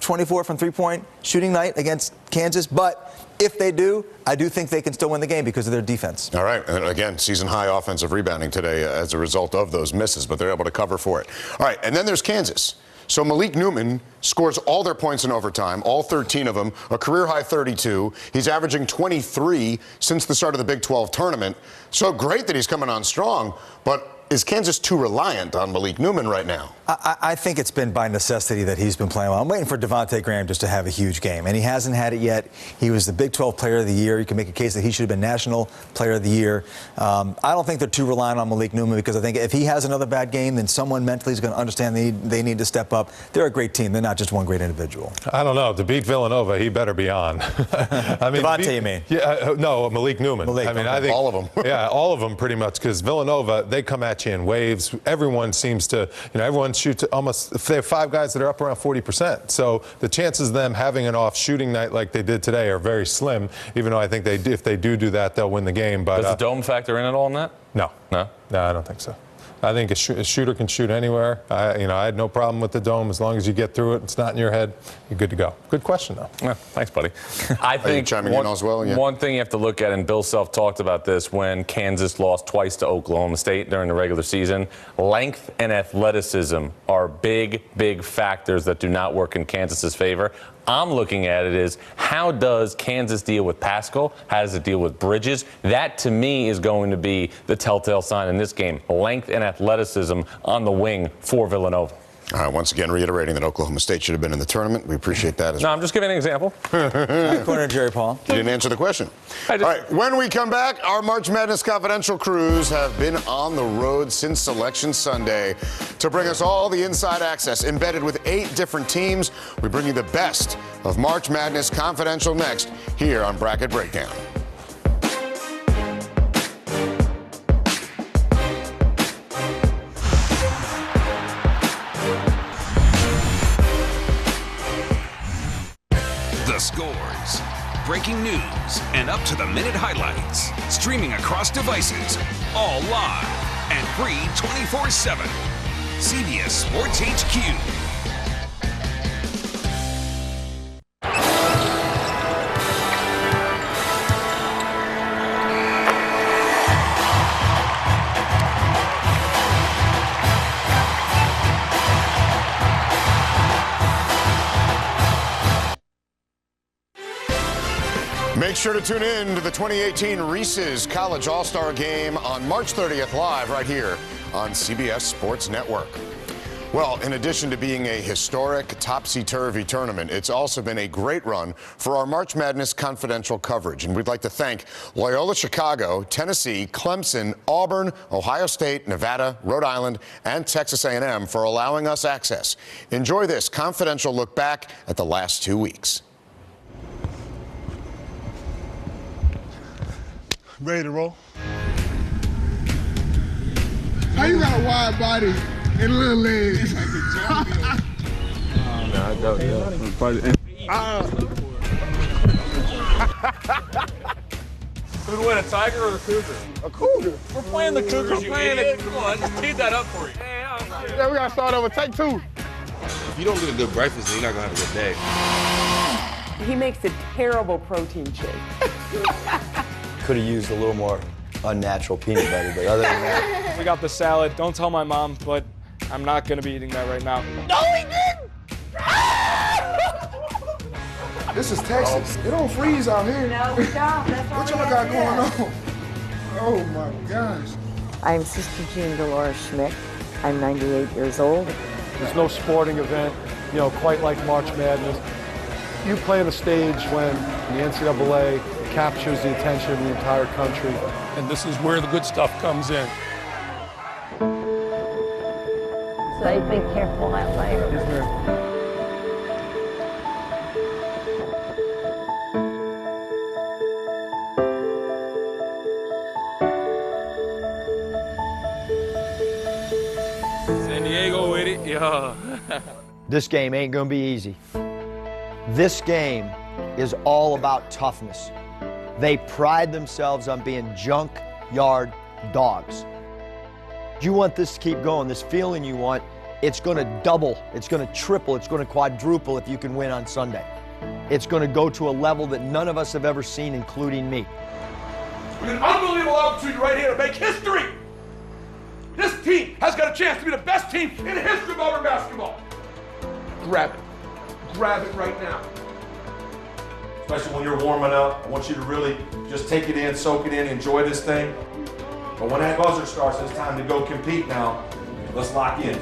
24 from 3-point shooting night against Kansas, but if they do, I do think they can still win the game because of their defense. All right. And again, season-high offensive rebounding today as a result of those misses, but they're able to cover for it. All right. And then there's Kansas. So Malik Newman scores all their points in overtime, all 13 of them, a career-high 32. He's averaging 23 since the start of the Big 12 tournament. So great that he's coming on strong, but is Kansas too reliant on Malik Newman right now? I think it's been by necessity that he's been playing well. I'm waiting for Devontae Graham just to have a huge game, and he hasn't had it yet. He was the Big 12 Player of the Year. You can make a case that he should have been National Player of the Year. I don't think they're too reliant on Malik Newman because I think if he has another bad game, then someone mentally is going to understand they need to step up. They're a great team. They're not just one great individual. I don't know. To beat Villanova, he better be on. I mean, Devontae, you mean? Yeah, no, Malik Newman. I mean, I think all of them. Yeah, all of them pretty much, because Villanova, they come at you in waves. Everyone seems to, everyone shoots almost, if they have 5 guys that are up around 40%. So the chances of them having an off shooting night like they did today are very slim, even though I think if they do that, they'll win the game. But does the dome factor in at all in that? No, I don't think so. I think a shooter can shoot anywhere. I had no problem with the dome as long as you get through it. It's not in your head. You're good to go. Good question, though. Yeah, thanks, buddy. I think chiming in as well. Yeah. One thing you have to look at, and Bill Self talked about this when Kansas lost twice to Oklahoma State during the regular season. Length and athleticism are big, big factors that do not work in Kansas's favor. I'm looking at it is how does Kansas deal with Pascal? How does it deal with Bridges? That, to me, is going to be the telltale sign in this game. Length and athleticism on the wing for Villanova. All right, once again, reiterating that Oklahoma State should have been in the tournament. We appreciate that. No, I'm just giving an example. Corner Jerry Paul. You didn't answer the question. All right, when we come back, our March Madness Confidential crews have been on the road since Selection Sunday to bring us all the inside access. Embedded with 8 different teams, we bring you the best of March Madness Confidential next here on Bracket Breakdown. The scores, breaking news, and up-to-the-minute highlights. Streaming across devices, all live and free 24/7. CBS Sports HQ. Make sure to tune in to the 2018 Reese's College All-Star Game on March 30th live right here on CBS Sports Network. Well, in addition to being a historic topsy-turvy tournament, it's also been a great run for our March Madness Confidential coverage. And we'd like to thank Loyola Chicago, Tennessee, Clemson, Auburn, Ohio State, Nevada, Rhode Island, and Texas A&M for allowing us access. Enjoy this confidential look back at the last 2 weeks. Ready to roll? How you got a wide body and little legs? Nah, I doubt that. Who'd win, a Tiger or a Cougar? A Cougar. We're playing the Cougars, you idiot. Come on, I just teed that up for you. Yeah, we gotta start over. Take 2. If you don't get a good breakfast, then you're not gonna have a good day. He makes a terrible protein shake. Could have used a little more unnatural peanut butter, but other than that. We got the salad. Don't tell my mom, but I'm not going to be eating that right now. No, he didn't! This is Texas. It don't freeze out here. No, we don't. That's what y'all got going on? Oh, my gosh. I'm Sister Jean Dolores Schmidt. I'm 98 years old. There's no sporting event, quite like March Madness. You play on a stage when the NCAA captures the attention of the entire country. And this is where the good stuff comes in. So you've been careful out there. Yes, ma'am. San Diego with it, yeah. This game ain't gonna be easy. This game is all about toughness. They pride themselves on being junkyard dogs. You want this to keep going, this feeling you want, it's going to double, it's going to triple, it's going to quadruple if you can win on Sunday. It's going to go to a level that none of us have ever seen, including me. With an unbelievable opportunity right here to make history. This team has got a chance to be the best team in the history of Auburn basketball. Grab it. Grab it right now. Especially when you're warming up. I want you to really just take it in, soak it in, enjoy this thing. But when that buzzer starts, it's time to go compete now. Let's lock in.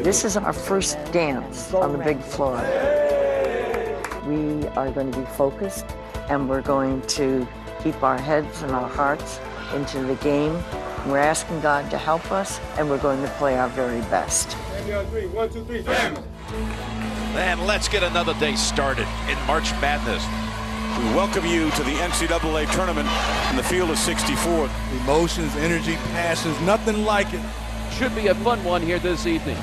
This is our first dance on the big floor. We are going to be focused, and we're going to keep our heads and our hearts into the game. We're asking God to help us, and we're going to play our very best. 1, 2, 3, family. And let's get another day started in March Madness. We welcome you to the NCAA tournament in the field of 64. Emotions, energy, passions, nothing like it. Should be a fun one here this evening.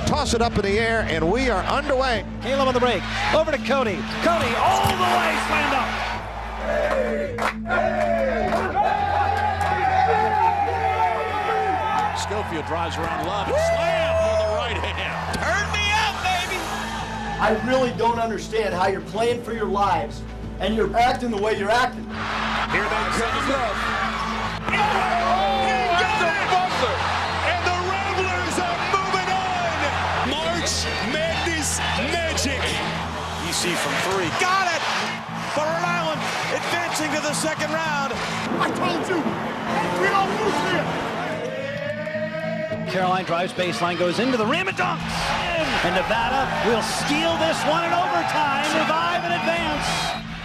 Toss it up in the air, and we are underway. Caleb on the break. Over to Cody. Cody all the way, slammed up. Schofield drives around Love and slam for the right hand. Turn me out, baby! I really don't understand how you're playing for your lives and you're acting the way you're acting. Here they come. He got the buzzer, and the Ramblers are moving on. March Madness magic. EC from 3. Got it for Rhode Island, advancing to the second round. I told you, we don't lose here. Caroline drives baseline, goes into the rim and dunks. And Nevada will steal this one in overtime, revive and advance.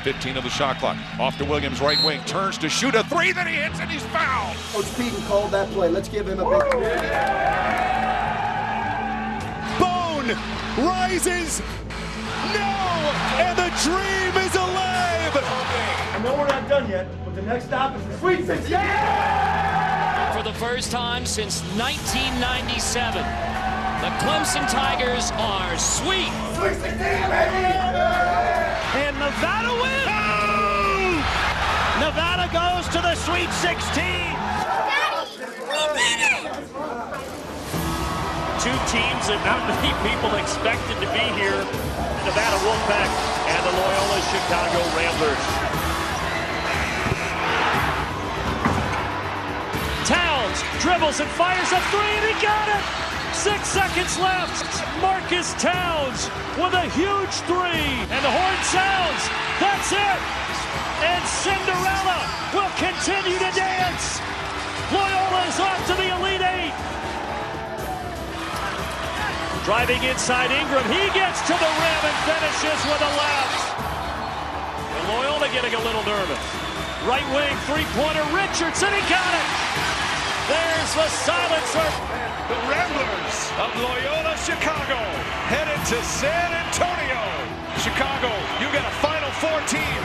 15 of the shot clock. Off to Williams, right wing, turns to shoot a three, then he hits and he's fouled. Coach Peden called that play. Let's give him a big Bone rises. No! And the dream is alive! I know we're not done yet, but the next stop is the Sweet 16. Yeah! For the first time since 1997, the Clemson Tigers are sweet. Sweet 16, baby! And Nevada wins! Oh! Nevada goes to the Sweet 16. Two teams that not many people expected to be here. The Nevada Wolfpack and the Loyola Chicago Ramblers. Towns dribbles and fires a three, and he got it! 6 seconds left. Marcus Towns with a huge three. And the horn sounds. That's it. And Cinderella will continue to dance. Loyola is off to the Elite Eight. Driving inside Ingram. He gets to the rim and finishes with a left. And Loyola getting a little nervous. Right wing three-pointer Richardson. He got it. There's the silencer. The Ramblers of Loyola Chicago headed to San Antonio. Chicago, you got a Final Four team.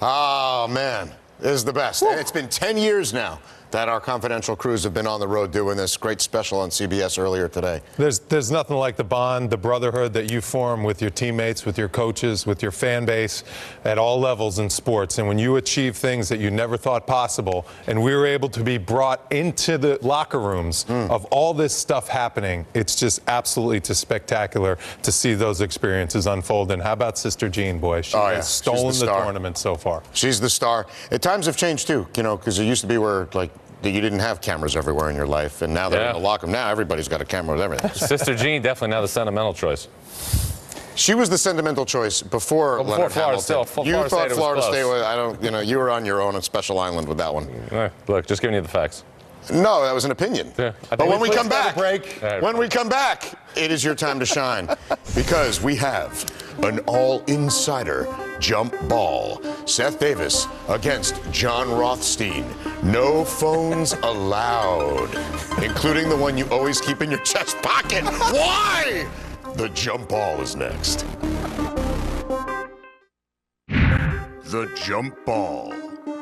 Oh, man. This is the best. And it's been 10 years now that our confidential crews have been on the road doing this great special on CBS earlier today. There's nothing like the bond, the brotherhood that you form with your teammates, with your coaches, with your fan base at all levels in sports. And when you achieve things that you never thought possible, and we were able to be brought into the locker rooms of all this stuff happening, it's just absolutely spectacular to see those experiences unfold. And how about Sister Jean, boy? She has stolen the tournament so far. She's the star. Times have changed, too, you know, because it used to be where, like, you didn't have cameras everywhere in your life, and now they're in the locker room. Now everybody's got a camera with everything. Sister Jean, definitely now the sentimental choice. She was the sentimental choice before Leonard Florida Hamilton. You thought Florida State was, I don't, you know, you were on your own on Special Island with that one. Look, just giving you the facts. No, that was an opinion. Yeah, but when we come back, when we come back, it is your time to shine because we have an all-insider jump ball. Seth Davis against John Rothstein. No phones allowed, including the one you always keep in your chest pocket. Why? The jump ball is next. The jump ball.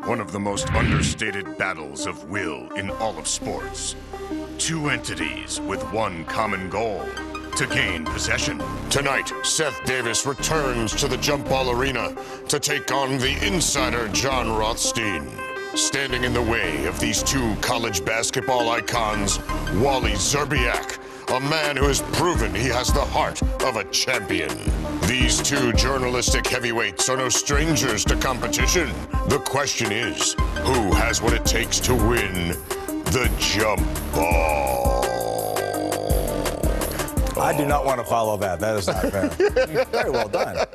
One of the most understated battles of will in all of sports. Two entities with one common goal. To gain possession. Tonight, Seth Davis returns to the jump ball arena to take on the insider John Rothstein. Standing in the way of these two college basketball icons, Wally Zerbiak, a man who has proven he has the heart of a champion. These two journalistic heavyweights are no strangers to competition. The question is, who has what it takes to win the jump ball? I do not want to follow that. That is not fair. Very well done.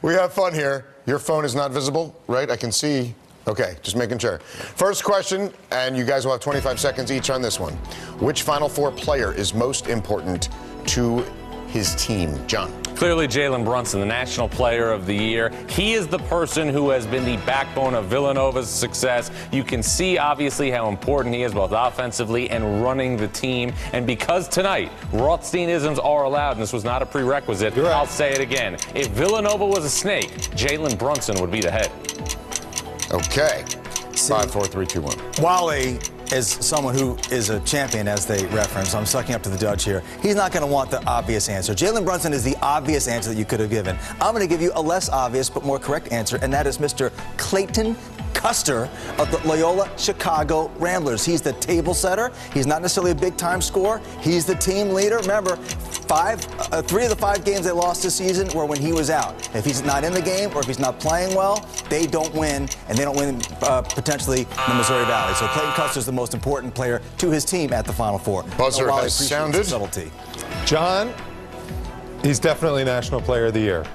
We have fun here. Your phone is not visible, right? I can see. Okay, just making sure. First question, and you guys will have 25 seconds each on this one. Which Final Four player is most important to his team? John. Clearly Jalen Brunson, the National Player of the Year. He is the person who has been the backbone of Villanova's success. You can see, obviously, how important he is both offensively and running the team. And because tonight, Rothstein-isms are allowed, and this was not a prerequisite, I'll say it again. If Villanova was a snake, Jalen Brunson would be the head. Okay. 5, 4, 3, 2, 1. Wally is someone who is a champion, as they reference. I'm sucking up to the judge here. He's not going to want the obvious answer. Jalen Brunson is the obvious answer that you could have given. I'm going to give you a less obvious but more correct answer, and that is Mr. Clayton Custer of the Loyola Chicago Ramblers. He's the table setter. He's not necessarily a big-time scorer. He's the team leader. Remember, 3 of the 5 games they lost this season were when he was out. If he's not in the game or if he's not playing well, they don't win, and they don't win potentially in the Missouri Valley. So Clayton Custer is the most important player to his team at the Final Four. Buzzer has sounded. Subtlety. John, he's definitely National Player of the Year.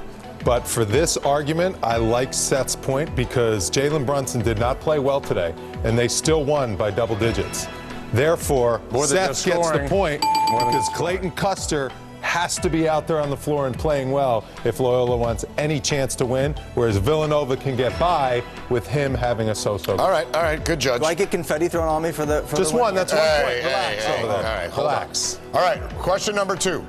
But for this argument, I like Seth's point because Jalen Brunson did not play well today, and they still won by double digits. Therefore, Seth gets the point because Clayton Custer has to be out there on the floor and playing well if Loyola wants any chance to win, whereas Villanova can get by with him having a so-so. All right, good judge. Do I get confetti thrown on me for the Just the one, that's 1 point. Relax over there. All right, Relax. All right, question number 2.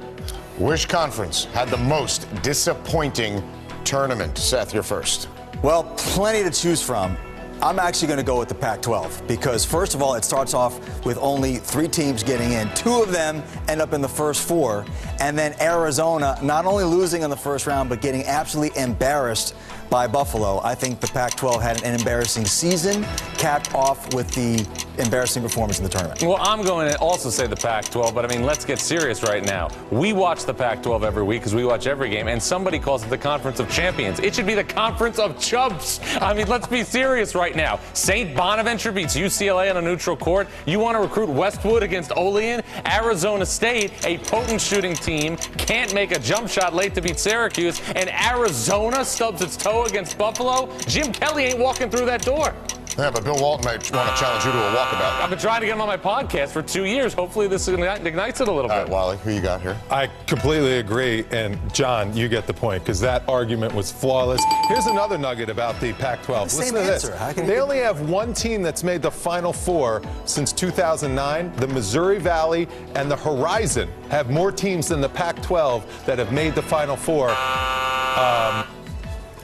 Which conference had the most disappointing tournament? Seth, you're first. Well, plenty to choose from. I'm actually going to go with the Pac-12 because, first of all, it starts off with only 3 teams getting in. 2 of them end up in the first 4. And then Arizona not only losing in the first round, but getting absolutely embarrassed by Buffalo. I think the Pac-12 had an embarrassing season, capped off with the embarrassing performance in the tournament. Well, I'm going to also say the Pac-12, but I mean, let's get serious right now. We watch the Pac-12 every week because we watch every game, and somebody calls it the Conference of Champions. It should be the Conference of Chumps. I mean, let's be serious right now. St. Bonaventure beats UCLA on a neutral court. You want to recruit Westwood against Olean? Arizona State, a potent shooting team, can't make a jump shot late to beat Syracuse, and Arizona stubs its toe against Buffalo. Jim Kelly ain't walking through that door. Yeah, but Bill Walton might want to challenge you to a walkabout. I've been trying to get him on my podcast for 2 years. Hopefully this ignites it a little bit. All right, Wally, who you got here? I completely agree, and John, you get the point because that argument was flawless. Here's another nugget about the Pac-12. Listen to this. They only have 1 team that's made the Final Four since 2009. The Missouri Valley and the Horizon have more teams than the Pac-12 that have made the Final Four.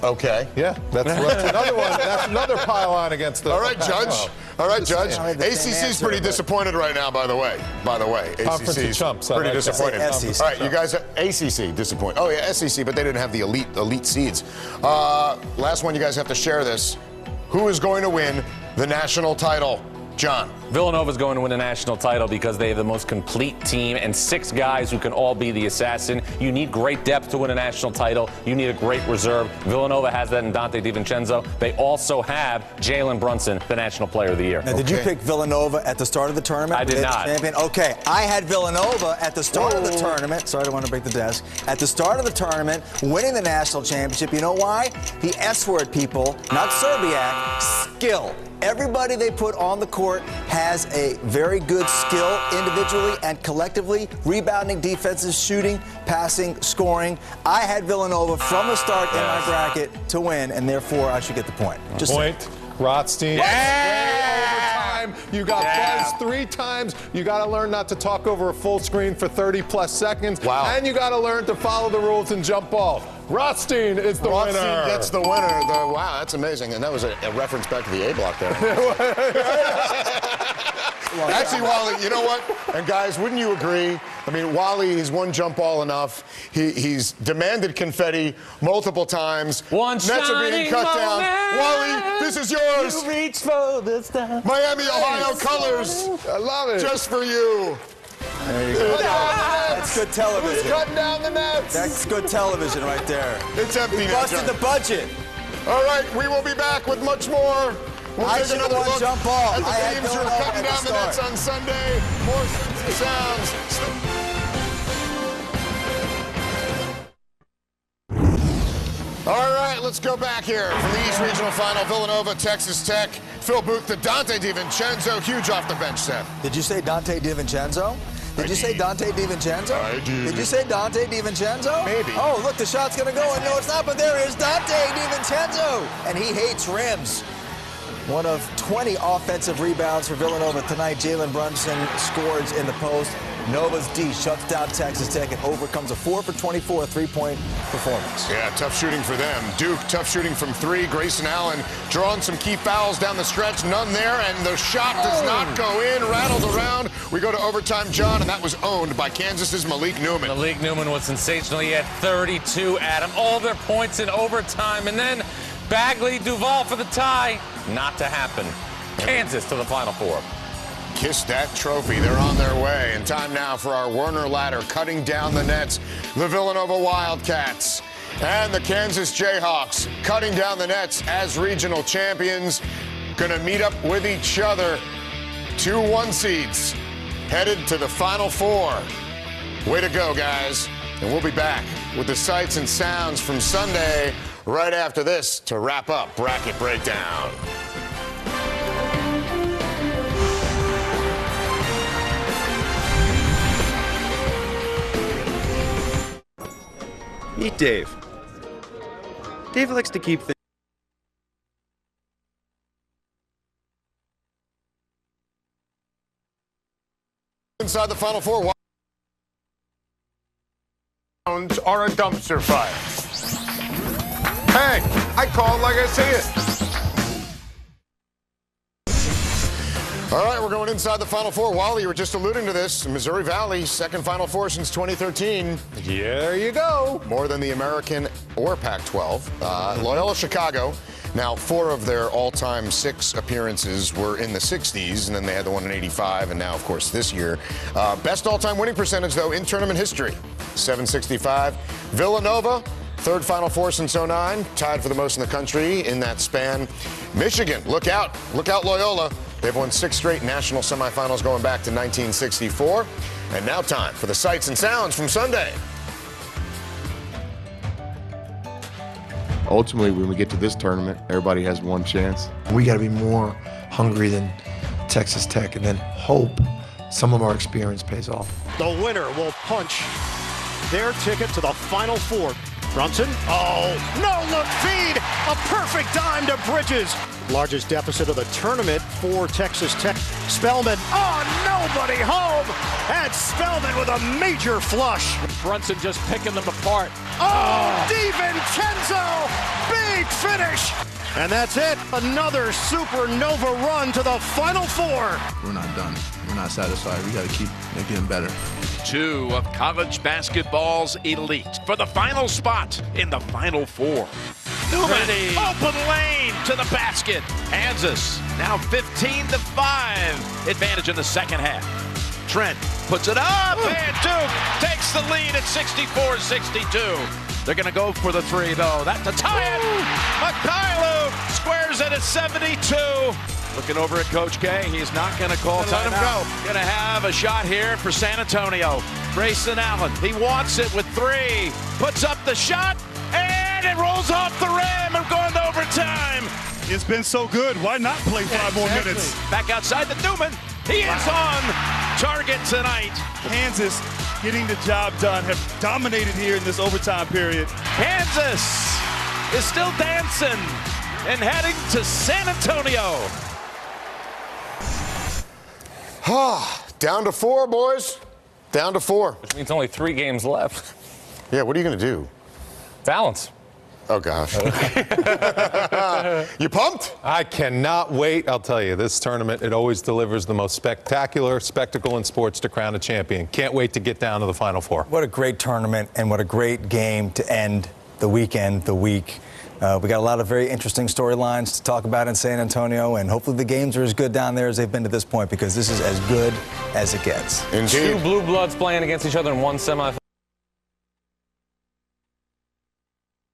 Okay. Yeah, that's another one. That's another pile on against the. All right, Pac-12. Judge. All right, Judge. ACC's pretty disappointed right now, by the way. Conference of ACC's Chumps. pretty disappointed. SEC. All right, you guys, ACC disappointed. Oh yeah, SEC, but they didn't have the elite seeds. Last one, you guys have to share this. Who is going to win the national title? John. Villanova's going to win a national title because they have the most complete team and 6 guys who can all be the assassin. You need great depth to win a national title. You need a great reserve. Villanova has that in Dante DiVincenzo. They also have Jalen Brunson, the National Player of the Year. Now, did you pick Villanova at the start of the tournament? I did not. Champion? Okay, I had Villanova at the start of the tournament. Sorry, I don't want to break the desk. At the start of the tournament, winning the national championship. You know why? The S-word people, not Serbiak, skill. Everybody they put on the court has a very good skill individually and collectively. Rebounding, defensive, shooting, passing, scoring. I had Villanova from the start in my bracket to win, and therefore I should get the point. Point. Rothstein. Overtime. You got buzzed 3 times. You got to learn not to talk over a full screen for 30+ seconds. Wow. And you got to learn to follow the rules and jump ball. Rothstein is the winner. Rothstein gets the winner. Wow, that's amazing. And that was a reference back to the A block there. Actually, Wally, you know what? And guys, wouldn't you agree? I mean, Wally, he's won jump ball enough. He's demanded confetti multiple times. Nets are being cut down. Wally, this is yours. You reach for the stars. Miami, Ohio colors. I love it. Just for you. There you go. That's good television. Who's cutting down the nets? That's good television right there. It's empty now. Busted the budget. All right, we will be back with much more. We'll I take another look jump ball. at the teams who are cutting down the nets on Sunday. More Sights and Sounds. All right, let's go back here from the East Regional Final. Villanova, Texas Tech. Phil Booth to Dante DiVincenzo. Huge off the bench, Seth. Did you say Dante DiVincenzo? Did you say Dante DiVincenzo? I did. Did you say Dante DiVincenzo? Maybe. Oh, look, the shot's going to go. And no, it's not, but there is Dante DiVincenzo. And he hates rims. One of 20 offensive rebounds for Villanova tonight. Jalen Brunson scores in the post. Nova's D shuts down Texas Tech and overcomes a 4-for-24 3-point performance. Yeah, tough shooting for them. Duke, tough shooting from 3. Grayson Allen drawing some key fouls down the stretch. None there, and the shot does not go in. Rattled around. We go to overtime, John, and that was owned by Kansas's Malik Newman. Malik Newman was sensational. He had 32, Adam. All their points in overtime. And then Bagley, Duval for the tie. Not to happen. Kansas to the Final Four. Kiss that trophy. They're on their way. And time now for our Werner ladder, cutting down the nets. The Villanova Wildcats and the Kansas Jayhawks cutting down the nets as regional champions. Going to meet up with each other. 2 1 seeds headed to the Final Four. Way to go, guys. And we'll be back with the sights and sounds from Sunday right after this to wrap up Bracket Breakdown. Meet Dave. Dave likes to keep things. Inside the Final Four. Are a dumpster fire. Hey, I call it like I see it. All right, we're going inside the Final Four. Wally, you were just alluding to this. Missouri Valley, second Final Four since 2013. There you go. More than the American or Pac-12. Loyola Chicago. Now, 4 of their all-time 6 appearances were in the 60s, and then they had the one in 85, and now, of course, this year. Best all-time winning percentage, though, in tournament history, 765. Villanova, third Final Four since 09, tied for the most in the country in that span. Michigan, look out Loyola. They've won 6 straight national semifinals going back to 1964. And now time for the sights and sounds from Sunday. Ultimately, when we get to this tournament, everybody has one chance. We got to be more hungry than Texas Tech and then hope some of our experience pays off. The winner will punch their ticket to the Final Four. Brunson, no-look feed, a perfect dime to Bridges. Largest deficit of the tournament for Texas Tech. Spellman, nobody home, and Spellman with a major flush. Brunson just picking them apart. DiVincenzo, big finish. And that's it, another supernova run to the Final Four. We're not done. We're not satisfied. We got to keep getting better. 2 of college basketball's elite for the final spot in the Final Four. Newman, open lane to the basket. Kansas now 15-5. Advantage in the second half. Trent puts it up, and Duke takes the lead at 64-62. They're going to go for the 3, though. That's to tie it. Mikhailuk squares it at 72. Looking over at Coach K, he's not going to call timeout. Let him go. Going to have a shot here for San Antonio. Grayson Allen, he wants it with 3. Puts up the shot, and it rolls off the rim and going to overtime. It's been so good. Why not play 5 more minutes? Back outside the Newman. He is on target tonight. Kansas getting the job done, have dominated here in this overtime period. Kansas is still dancing and heading to San Antonio. Down to 4, boys. Down to 4. Which means only 3 games left. Yeah, what are you going to do? Balance. Oh, gosh. You pumped? I cannot wait. I'll tell you, this tournament, it always delivers the most spectacular spectacle in sports to crown a champion. Can't wait to get down to the Final Four. What a great tournament and what a great game to end the weekend, the week. We got a lot of very interesting storylines to talk about in San Antonio, and hopefully the games are as good down there as they've been to this point, because this is as good as it gets. Indeed. 2 blue bloods playing against each other in one semifinal.